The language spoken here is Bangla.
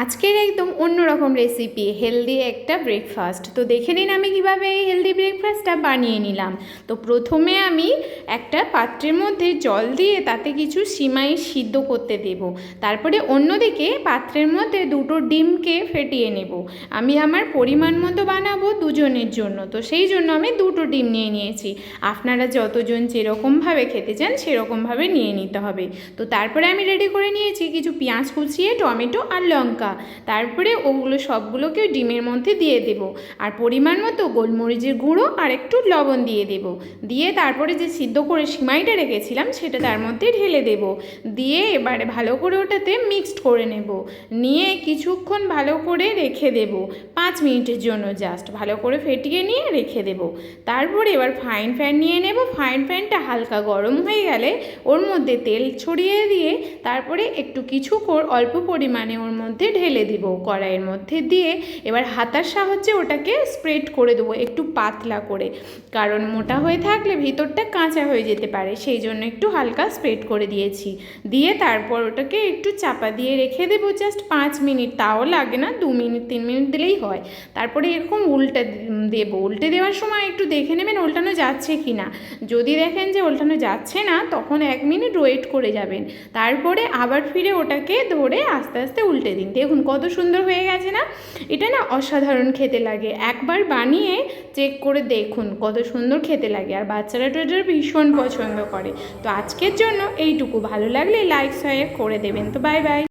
আজকের একদম অন্যরকম রেসিপি, হেলদি একটা ব্রেকফাস্ট। তো দেখে নিন আমি কীভাবে এই হেলদি ব্রেকফাস্টটা বানিয়ে নিলাম। তো প্রথমে আমি একটা পাত্রের মধ্যে জল দিয়ে তাতে কিছু সিমাই সিদ্ধ করতে দেব। তারপরে অন্যদিকে পাত্রের মধ্যে দুটো ডিমকে ফেটিয়ে নেব। আমি আমার পরিমাণ মতো বানাবো দুজনের জন্য, তো সেই জন্য আমি দুটো ডিম নিয়ে নিয়েছি। আপনারা যতজন যেরকমভাবে খেতে চান সেরকমভাবে নিয়ে নিতে হবে। তো তারপরে আমি রেডি করে নিয়েছি কিছু পেঁয়াজ কুচিয়ে, টমেটো আর লঙ্কা। তারপরে ওগুলো সবগুলোকে ডিমের মধ্যে দিয়ে দেব, আর পরিমাণ মতো গোলমরিচের গুঁড়ো আর একটু লবণ দিয়ে দেব। দিয়ে তারপরে যে সিদ্ধ করে সিমাইটা রেখেছিলাম সেটা তার মধ্যে ঢেলে দেব। দিয়ে এবারে ভালো করে ওটাতে মিক্সড করে নেব। নিয়ে কিছুক্ষণ ভালো করে রেখে দেব, 5 মিনিটের জন্য জাস্ট ভালো করে ফেটিয়ে নিয়ে রেখে দেব। তারপরে এবার ফ্রাইং প্যান নিয়ে নেব। ফ্রাইং প্যানটা হালকা গরম হয়ে গেলে ওর মধ্যে তেল ছড়িয়ে দিয়ে তারপরে একটু অল্প পরিমাণে ওর মধ্যে ঢেলে দিব। কড়াইয়ের মধ্যে দিয়ে এবার হাতার সাহায্যে ওটাকে স্প্রেড করে দেবো একটু পাতলা করে, কারণ মোটা হয়ে থাকলে ভিতরটা কাঁচা হয়ে যেতে পারে, সেই জন্য একটু হালকা স্প্রেড করে দিয়েছি। দিয়ে তারপর ওটাকে একটু চাপা দিয়ে রেখে দেবো জাস্ট 5 মিনিট, তাও লাগে না, 2 মিনিট 3 মিনিট দিলেই হয়। তারপরে এরকম উল্টে দেওয়ার সময় একটু দেখে নেবেন উল্টানো যাচ্ছে কি না। যদি দেখেন যে উল্টানো যাচ্ছে না তখন 1 মিনিট ওয়েট করে যাবেন। তারপরে আবার ফিরে ওটাকে ধরে আস্তে আস্তে উল্টে দিন। দেখুন কত সুন্দর হয়ে গেছে না? এটা না অসাধারণ খেতে লাগে। একবার বানিয়ে চেক করে দেখুন কত সুন্দর খেতে লাগে, আর বাচ্চারা তো এটা ভীষণ পছন্দ করে। তো আজকের জন্য এইটুকু। ভালো লাগলে লাইক শেয়ার করে দেবেন। তো বাই বাই।